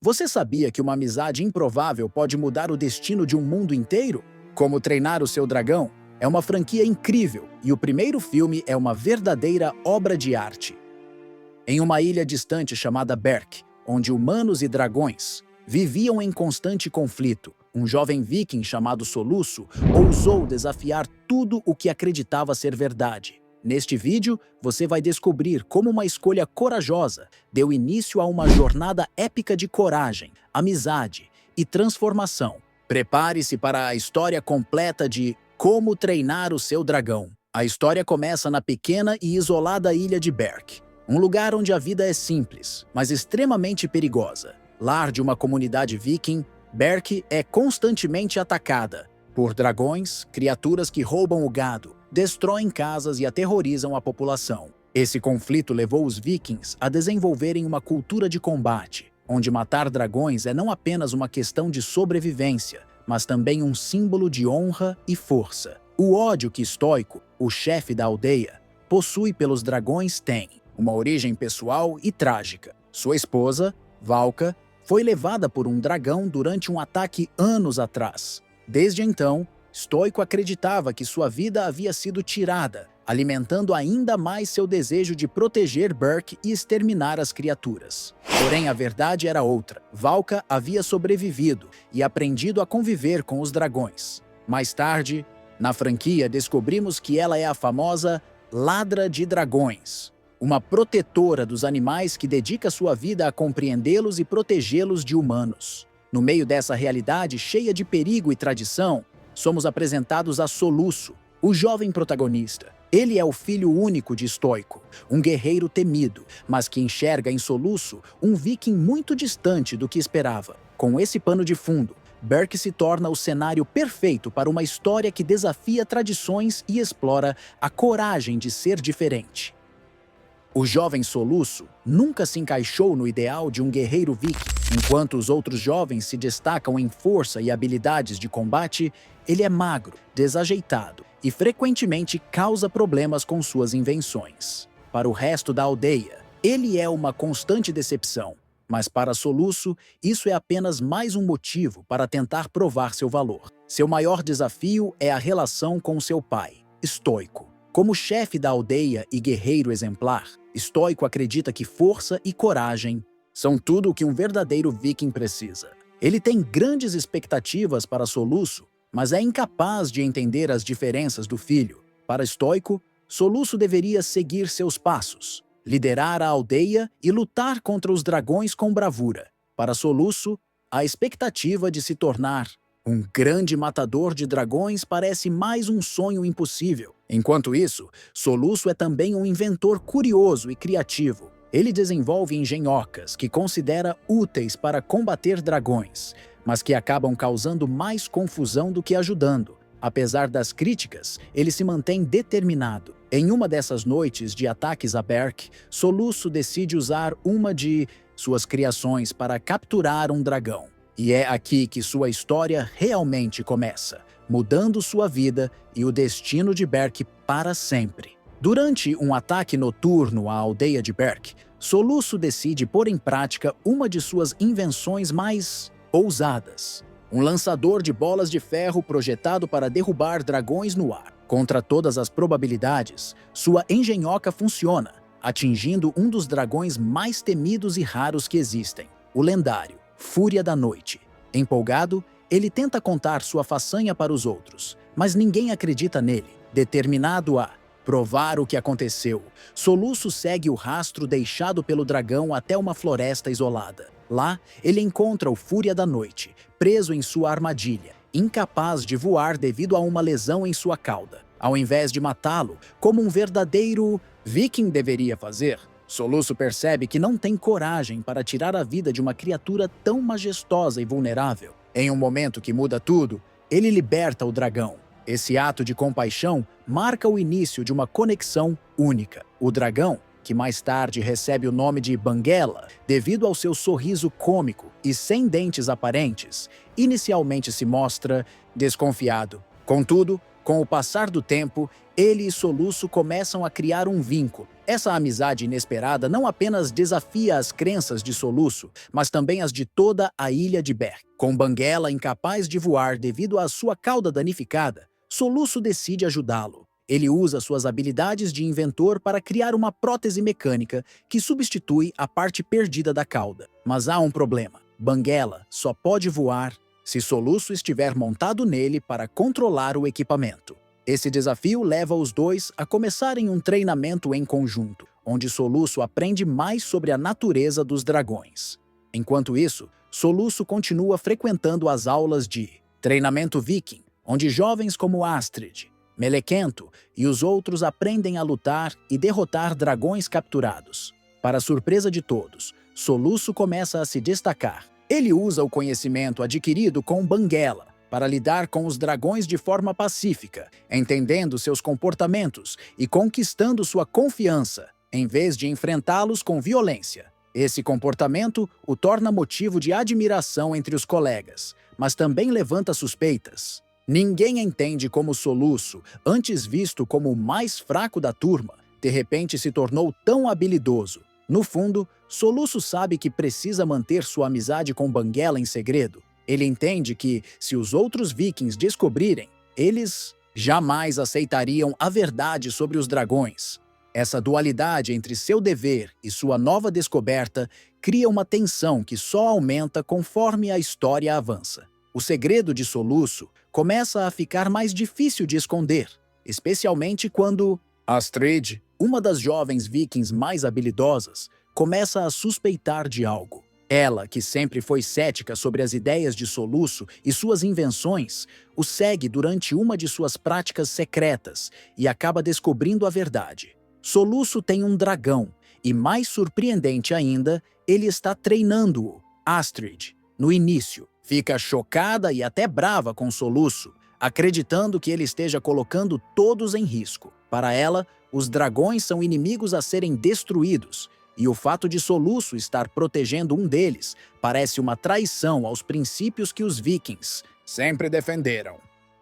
Você sabia que uma amizade improvável pode mudar o destino de um mundo inteiro? Como Treinar o Seu Dragão é uma franquia incrível e o primeiro filme é uma verdadeira obra de arte. Em uma ilha distante chamada Berk, onde humanos e dragões viviam em constante conflito, um jovem viking chamado Soluço ousou desafiar tudo o que acreditava ser verdade. Neste vídeo, você vai descobrir como uma escolha corajosa deu início a uma jornada épica de coragem, amizade e transformação. Prepare-se para a história completa de Como Treinar o Seu Dragão. A história começa na pequena e isolada ilha de Berk, um lugar onde a vida é simples, mas extremamente perigosa. Lar de uma comunidade viking, Berk é constantemente atacada por dragões, criaturas que roubam o gado, destroem casas e aterrorizam a população. Esse conflito levou os vikings a desenvolverem uma cultura de combate, onde matar dragões é não apenas uma questão de sobrevivência, mas também um símbolo de honra e força. O ódio que Stoico, o chefe da aldeia, possui pelos dragões tem uma origem pessoal e trágica. Sua esposa, Valka, foi levada por um dragão durante um ataque anos atrás. Desde então, Stoico acreditava que sua vida havia sido tirada, alimentando ainda mais seu desejo de proteger Berk e exterminar as criaturas. Porém, a verdade era outra. Valka havia sobrevivido e aprendido a conviver com os dragões. Mais tarde, na franquia, descobrimos que ela é a famosa Ladra de Dragões, uma protetora dos animais que dedica sua vida a compreendê-los e protegê-los de humanos. No meio dessa realidade cheia de perigo e tradição, somos apresentados a Soluço, o jovem protagonista. Ele é o filho único de Stoico, um guerreiro temido, mas que enxerga em Soluço um viking muito distante do que esperava. Com esse pano de fundo, Berk se torna o cenário perfeito para uma história que desafia tradições e explora a coragem de ser diferente. O jovem Soluço nunca se encaixou no ideal de um guerreiro viking. Enquanto os outros jovens se destacam em força e habilidades de combate, ele é magro, desajeitado e frequentemente causa problemas com suas invenções. Para o resto da aldeia, ele é uma constante decepção, mas para Soluço, isso é apenas mais um motivo para tentar provar seu valor. Seu maior desafio é a relação com seu pai, Stoico. Como chefe da aldeia e guerreiro exemplar, Stoico acredita que força e coragem são tudo o que um verdadeiro viking precisa. Ele tem grandes expectativas para Soluço, mas é incapaz de entender as diferenças do filho. Para Stoico, Soluço deveria seguir seus passos, liderar a aldeia e lutar contra os dragões com bravura. Para Soluço, a expectativa de se tornar um grande matador de dragões parece mais um sonho impossível. Enquanto isso, Soluço é também um inventor curioso e criativo. Ele desenvolve engenhocas que considera úteis para combater dragões, mas que acabam causando mais confusão do que ajudando. Apesar das críticas, ele se mantém determinado. Em uma dessas noites de ataques a Berk, Soluço decide usar uma de suas criações para capturar um dragão. E é aqui que sua história realmente começa, mudando sua vida e o destino de Berk para sempre. Durante um ataque noturno à aldeia de Berk, Soluço decide pôr em prática uma de suas invenções mais ousadas: um lançador de bolas de ferro projetado para derrubar dragões no ar. Contra todas as probabilidades, sua engenhoca funciona, atingindo um dos dragões mais temidos e raros que existem, o lendário Fúria da Noite. Empolgado, ele tenta contar sua façanha para os outros, mas ninguém acredita nele. Determinado a provar o que aconteceu, Soluço segue o rastro deixado pelo dragão até uma floresta isolada. Lá, ele encontra o Fúria da Noite, preso em sua armadilha, incapaz de voar devido a uma lesão em sua cauda. Ao invés de matá-lo, como um verdadeiro viking deveria fazer, Soluço percebe que não tem coragem para tirar a vida de uma criatura tão majestosa e vulnerável. Em um momento que muda tudo, ele liberta o dragão. Esse ato de compaixão marca o início de uma conexão única. O dragão, que mais tarde recebe o nome de Banguela, devido ao seu sorriso cômico e sem dentes aparentes, inicialmente se mostra desconfiado. Contudo, Com o passar do tempo, ele e Soluço começam a criar um vínculo. Essa amizade inesperada não apenas desafia as crenças de Soluço, mas também as de toda a ilha de Berk. Com Banguela incapaz de voar devido à sua cauda danificada, Soluço decide ajudá-lo. Ele usa suas habilidades de inventor para criar uma prótese mecânica que substitui a parte perdida da cauda. Mas há um problema. Banguela só pode voar se Soluço estiver montado nele para controlar o equipamento. Esse desafio leva os dois a começarem um treinamento em conjunto, onde Soluço aprende mais sobre a natureza dos dragões. Enquanto isso, Soluço continua frequentando as aulas de treinamento viking, onde jovens como Astrid, Melequento e os outros aprendem a lutar e derrotar dragões capturados. Para surpresa de todos, Soluço começa a se destacar. Ele usa o conhecimento adquirido com Banguela para lidar com os dragões de forma pacífica, entendendo seus comportamentos e conquistando sua confiança, em vez de enfrentá-los com violência. Esse comportamento o torna motivo de admiração entre os colegas, mas também levanta suspeitas. Ninguém entende como Soluço, antes visto como o mais fraco da turma, de repente se tornou tão habilidoso. No fundo, Soluço sabe que precisa manter sua amizade com Banguela em segredo. Ele entende que, se os outros vikings descobrirem, eles jamais aceitariam a verdade sobre os dragões. Essa dualidade entre seu dever e sua nova descoberta cria uma tensão que só aumenta conforme a história avança. O segredo de Soluço começa a ficar mais difícil de esconder, especialmente quando Astrid, uma das jovens vikings mais habilidosas, começa a suspeitar de algo. Ela, que sempre foi cética sobre as ideias de Soluço e suas invenções, o segue durante uma de suas práticas secretas e acaba descobrindo a verdade. Soluço tem um dragão e, mais surpreendente ainda, ele está treinando-o. Astrid, no início, fica chocada e até brava com Soluço, acreditando que ele esteja colocando todos em risco. Para ela, os dragões são inimigos a serem destruídos, e o fato de Soluço estar protegendo um deles parece uma traição aos princípios que os vikings sempre defenderam.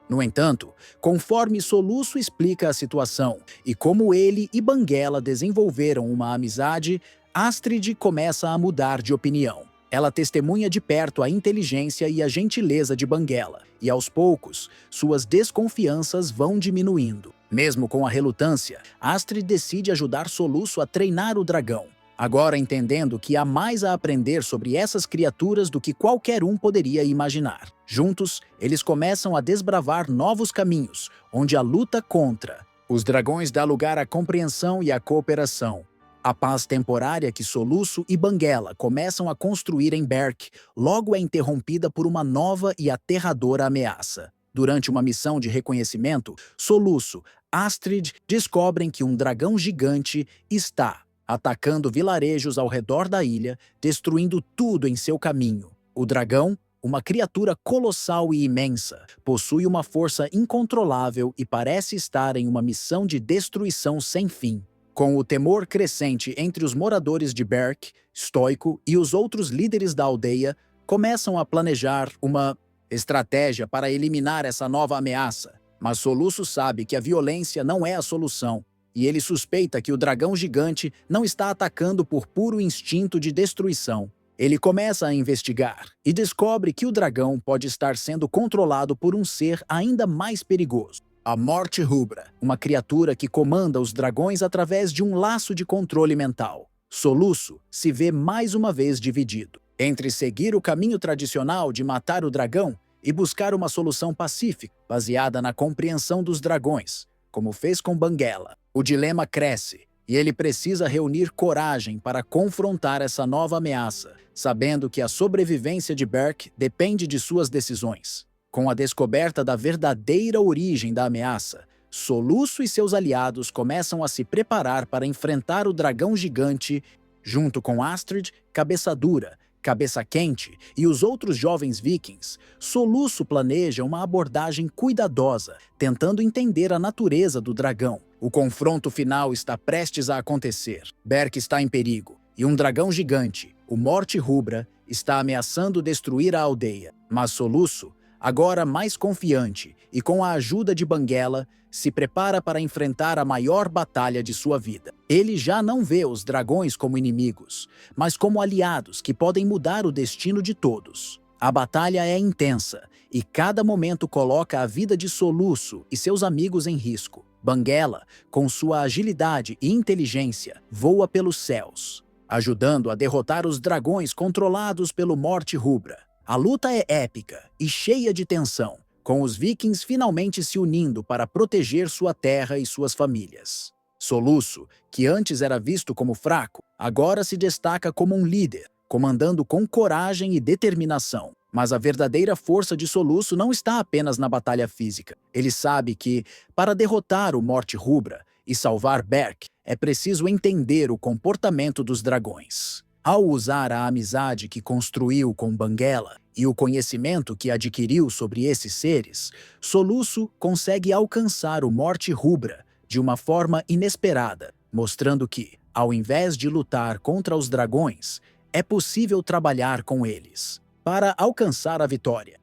No entanto, conforme Soluço explica a situação e como ele e Banguela desenvolveram uma amizade, Astrid começa a mudar de opinião. Ela testemunha de perto a inteligência e a gentileza de Banguela, e aos poucos, suas desconfianças vão diminuindo. Mesmo com a relutância, Astrid decide ajudar Soluço a treinar o dragão, agora entendendo que há mais a aprender sobre essas criaturas do que qualquer um poderia imaginar. Juntos, eles começam a desbravar novos caminhos, onde a luta contra os dragões dá lugar à compreensão e à cooperação. A paz temporária que Soluço e Banguela começam a construir em Berk logo é interrompida por uma nova e aterradora ameaça. Durante uma missão de reconhecimento, Soluço, Astrid descobrem que um dragão gigante está atacando vilarejos ao redor da ilha, destruindo tudo em seu caminho. O dragão, uma criatura colossal e imensa, possui uma força incontrolável e parece estar em uma missão de destruição sem fim. Com o temor crescente entre os moradores de Berk, Stoico e os outros líderes da aldeia, começam a planejar uma estratégia para eliminar essa nova ameaça. Mas Soluço sabe que a violência não é a solução, e ele suspeita que o dragão gigante não está atacando por puro instinto de destruição. Ele começa a investigar e descobre que o dragão pode estar sendo controlado por um ser ainda mais perigoso. A Morte Rubra, uma criatura que comanda os dragões através de um laço de controle mental. Soluço se vê mais uma vez dividido entre seguir o caminho tradicional de matar o dragão e buscar uma solução pacífica, baseada na compreensão dos dragões, como fez com Banguela. O dilema cresce e ele precisa reunir coragem para confrontar essa nova ameaça, sabendo que a sobrevivência de Berk depende de suas decisões. Com a descoberta da verdadeira origem da ameaça, Soluço e seus aliados começam a se preparar para enfrentar o dragão gigante, junto com Astrid, Cabeça Dura, Cabeça Quente e os outros jovens vikings. Soluço planeja uma abordagem cuidadosa, tentando entender a natureza do dragão. O confronto final está prestes a acontecer. Berk está em perigo, e um dragão gigante, o Morte Rubra, está ameaçando destruir a aldeia. Mas Soluço agora mais confiante e com a ajuda de Banguela, se prepara para enfrentar a maior batalha de sua vida. Ele já não vê os dragões como inimigos, mas como aliados que podem mudar o destino de todos. A batalha é intensa e cada momento coloca a vida de Soluço e seus amigos em risco. Banguela, com sua agilidade e inteligência, voa pelos céus, ajudando a derrotar os dragões controlados pelo Morte Rubra. A luta é épica e cheia de tensão, com os vikings finalmente se unindo para proteger sua terra e suas famílias. Soluço, que antes era visto como fraco, agora se destaca como um líder, comandando com coragem e determinação. Mas a verdadeira força de Soluço não está apenas na batalha física. Ele sabe que, para derrotar o Morte Rubra e salvar Berk, é preciso entender o comportamento dos dragões. Ao usar a amizade que construiu com Banguela e o conhecimento que adquiriu sobre esses seres, Soluço consegue alcançar o Morte Rubra de uma forma inesperada, mostrando que, ao invés de lutar contra os dragões, é possível trabalhar com eles para alcançar a vitória.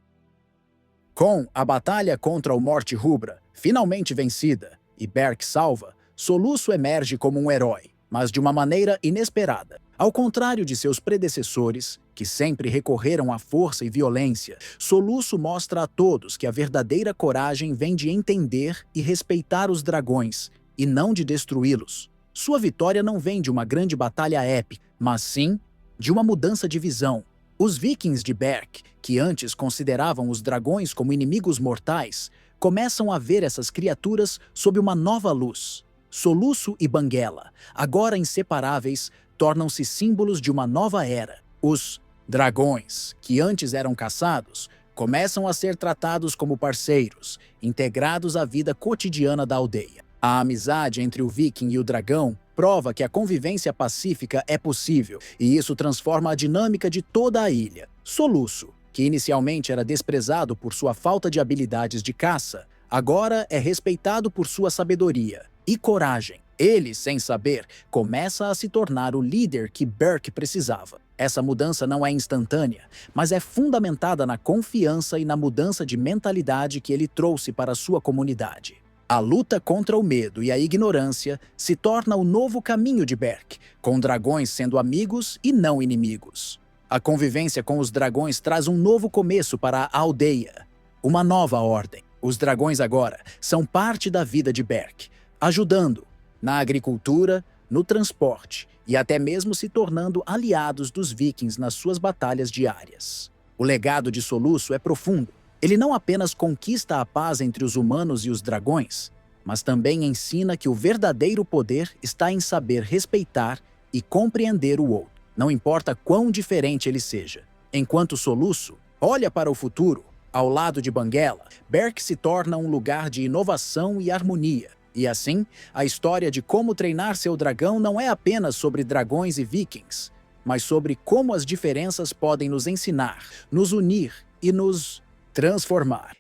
Com a batalha contra o Morte Rubra finalmente vencida e Berk salva, Soluço emerge como um herói, mas de uma maneira inesperada. Ao contrário de seus predecessores, que sempre recorreram à força e violência, Soluço mostra a todos que a verdadeira coragem vem de entender e respeitar os dragões, e não de destruí-los. Sua vitória não vem de uma grande batalha épica, mas sim de uma mudança de visão. Os vikings de Berk, que antes consideravam os dragões como inimigos mortais, começam a ver essas criaturas sob uma nova luz. Soluço e Banguela, agora inseparáveis, tornam-se símbolos de uma nova era. Os dragões, que antes eram caçados, começam a ser tratados como parceiros, integrados à vida cotidiana da aldeia. A amizade entre o viking e o dragão prova que a convivência pacífica é possível, e isso transforma a dinâmica de toda a ilha. Soluço, que inicialmente era desprezado por sua falta de habilidades de caça, agora é respeitado por sua sabedoria e coragem. Ele, sem saber, começa a se tornar o líder que Berk precisava. Essa mudança não é instantânea, mas é fundamentada na confiança e na mudança de mentalidade que ele trouxe para sua comunidade. A luta contra o medo e a ignorância se torna o novo caminho de Berk, com dragões sendo amigos e não inimigos. A convivência com os dragões traz um novo começo para a aldeia, uma nova ordem. Os dragões agora são parte da vida de Berk, ajudando na agricultura, no transporte e até mesmo se tornando aliados dos vikings nas suas batalhas diárias. O legado de Soluço é profundo. Ele não apenas conquista a paz entre os humanos e os dragões, mas também ensina que o verdadeiro poder está em saber respeitar e compreender o outro, não importa quão diferente ele seja. Enquanto Soluço olha para o futuro, ao lado de Banguela, Berk se torna um lugar de inovação e harmonia. E assim, a história de como treinar seu dragão não é apenas sobre dragões e vikings, mas sobre como as diferenças podem nos ensinar, nos unir e nos transformar.